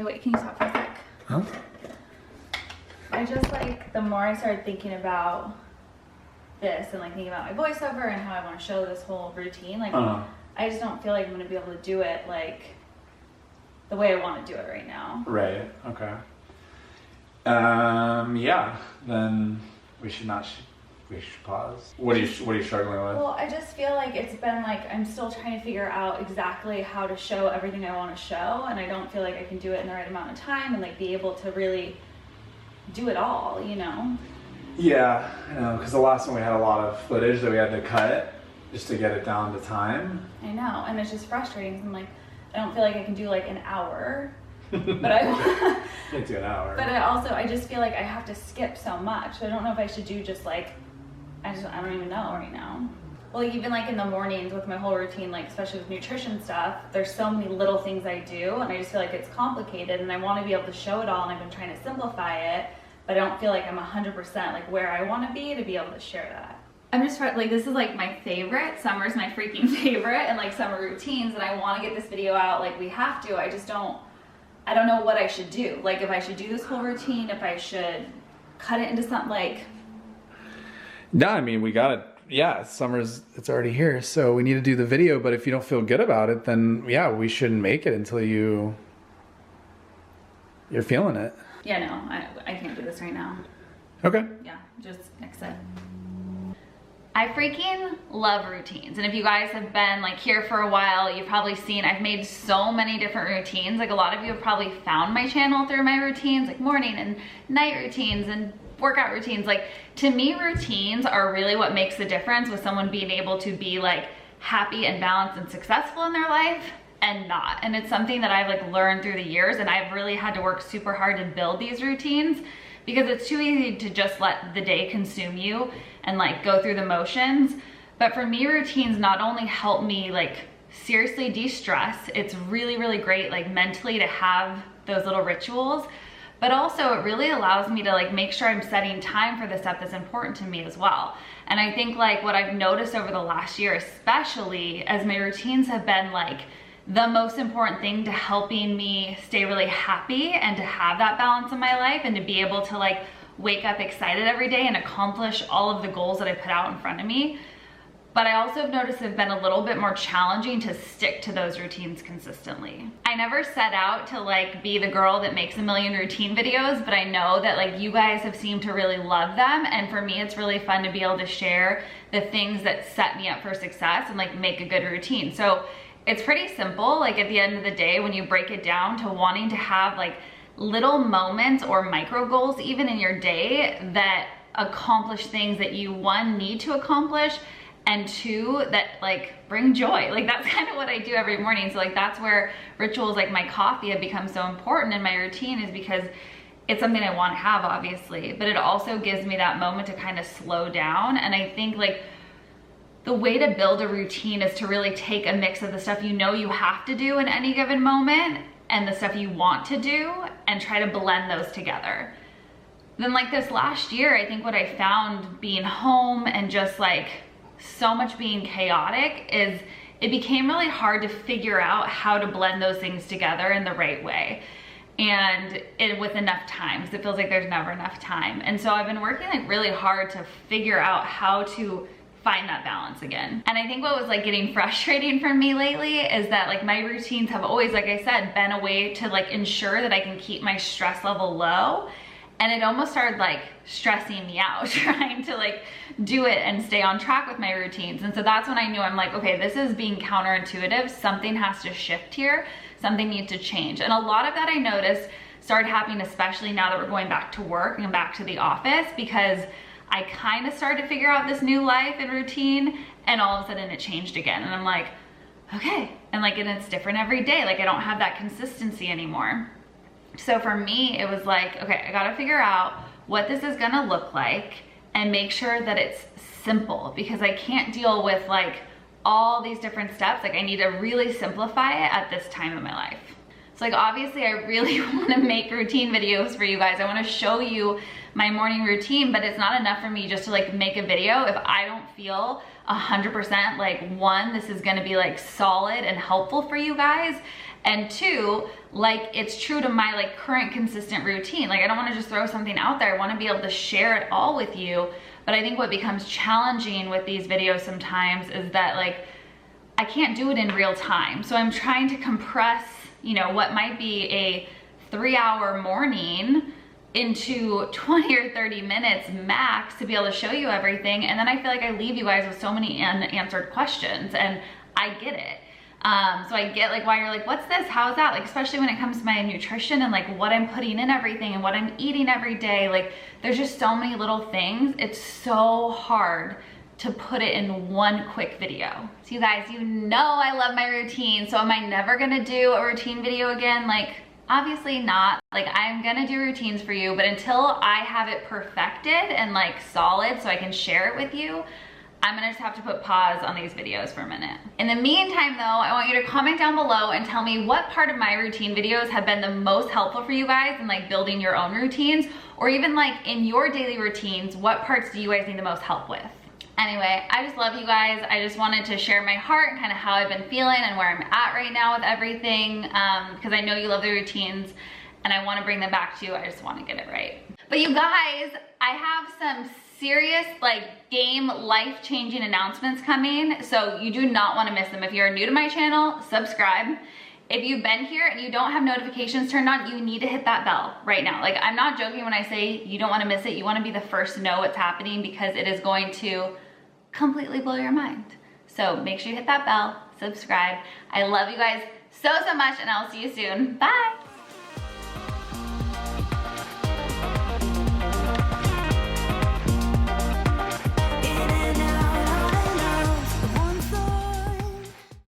wait, can you stop for a sec? Huh? I just like, the more I started thinking about this and like thinking about my voiceover and how I want to show this whole routine, like I just don't feel like I'm going to be able to do it like the way I want to do it right now. Right, okay. Yeah, then we should pause. What are you struggling with? Well, I just feel like it's been like I'm still trying to figure out exactly how to show everything I want to show, and I don't feel like I can do it in the right amount of time and like be able to really do it all, you know? Yeah, I know, because the last one we had a lot of footage that we had to cut just to get it down to time. I know, and it's just frustrating. I'm like, I don't feel like I can do like an hour, but I can't do an hour. But I just feel like I have to skip so much. So I don't know if I should do just like, I don't even know right now. Well, like even like in the mornings with my whole routine, like especially with nutrition stuff, there's so many little things I do, and I just feel like it's complicated, and I want to be able to show it all, and I've been trying to simplify it, but I don't feel like I'm 100% like where I want to be to able to share that. I'm just like, this is like my favorite. Summer's my freaking favorite, and like summer routines, and I want to get this video out like we have to. I don't know what I should do. Like if I should do this whole routine, if I should cut it into something like. No, I mean, we got it. Yeah, it's already here. So we need to do the video, but if you don't feel good about it, then yeah, we shouldn't make it until you're feeling it. Yeah, no, I can't do this right now. Okay. Yeah, just exit. I freaking love routines, and if you guys have been like here for a while, you've probably seen I've made so many different routines. Like a lot of you have probably found my channel through my routines, like morning and night routines and workout routines. Like to me, routines are really what makes the difference with someone being able to be like happy and balanced and successful in their life and not. And it's something that I've like learned through the years, and I've really had to work super hard to build these routines, because it's too easy to just let the day consume you and like go through the motions. But for me, routines not only help me like seriously de-stress, it's really, really great like mentally to have those little rituals, but also it really allows me to like make sure I'm setting time for the stuff that's important to me as well. And I think like what I've noticed over the last year, especially as my routines have been like the most important thing to helping me stay really happy and to have that balance in my life and to be able to like wake up excited every day and accomplish all of the goals that I put out in front of me. But I also have noticed it's been a little bit more challenging to stick to those routines consistently. I never set out to like be the girl that makes a million routine videos, but I know that like you guys have seemed to really love them. And for me, it's really fun to be able to share the things that set me up for success and like make a good routine. So it's pretty simple. Like at the end of the day, when you break it down to wanting to have like little moments or micro goals even in your day that accomplish things that you, one, need to accomplish, and two, that like bring joy. Like that's kind of what I do every morning. So like that's where rituals like my coffee have become so important in my routine, is because it's something I want to have, obviously, but it also gives me that moment to kind of slow down. And I think like the way to build a routine is to really take a mix of the stuff you know you have to do in any given moment and the stuff you want to do, and try to blend those together. Then like this last year, I think what I found being home and just like so much being chaotic is it became really hard to figure out how to blend those things together in the right way, and with enough time, because it feels like there's never enough time. And so I've been working like really hard to figure out how to find that balance again. And I think what was like getting frustrating for me lately is that like my routines have always, like I said, been a way to like ensure that I can keep my stress level low. And it almost started like stressing me out trying to like do it and stay on track with my routines. And so that's when I knew, I'm like, okay, this is being counterintuitive. Something has to shift here. Something needs to change. And a lot of that I noticed started happening, especially now that we're going back to work and back to the office, because I kind of started to figure out this new life and routine, and all of a sudden it changed again. And I'm like, okay. And like, and it's different every day. Like I don't have that consistency anymore. So for me, it was like, okay, I gotta figure out what this is gonna look like and make sure that it's simple, because I can't deal with like all these different steps. Like I need to really simplify it at this time in my life. So like obviously I really want to make routine videos for you guys. I want to show you my morning routine, but it's not enough for me just to like make a video if I don't feel 100% like, one, this is going to be like solid and helpful for you guys, and two, like it's true to my like current consistent routine. Like I don't want to just throw something out there. I want to be able to share it all with you. But I think what becomes challenging with these videos sometimes is that like I can't do it in real time. So I'm trying to compress, you know, what might be a 3-hour morning into 20 or 30 minutes max to be able to show you everything. And then I feel like I leave you guys with so many unanswered questions, and I get it. So I get like why you're like, what's this? How's that? Like, especially when it comes to my nutrition and like what I'm putting in everything and what I'm eating every day. Like there's just so many little things. It's so hard to put it in one quick video. So you guys, you know I love my routine. So am I never gonna do a routine video again? Like, obviously not. Like I'm gonna do routines for you, but until I have it perfected and like solid so I can share it with you, I'm gonna just have to put pause on these videos for a minute. In the meantime though, I want you to comment down below and tell me what part of my routine videos have been the most helpful for you guys in like building your own routines, or even like in your daily routines, what parts do you guys need the most help with? Anyway, I just love you guys. I just wanted to share my heart and kind of how I've been feeling and where I'm at right now with everything, because I know you love the routines and I want to bring them back to you. I just want to get it right. But you guys, I have some serious like game life-changing announcements coming, so you do not want to miss them. If you're new to my channel, subscribe. If you've been here and you don't have notifications turned on, you need to hit that bell right now. Like I'm not joking when I say you don't want to miss it. You want to be the first to know what's happening, because it is going to completely blow your mind. So make sure you hit that bell, subscribe. I love you guys so much, and I'll see you soon. Bye.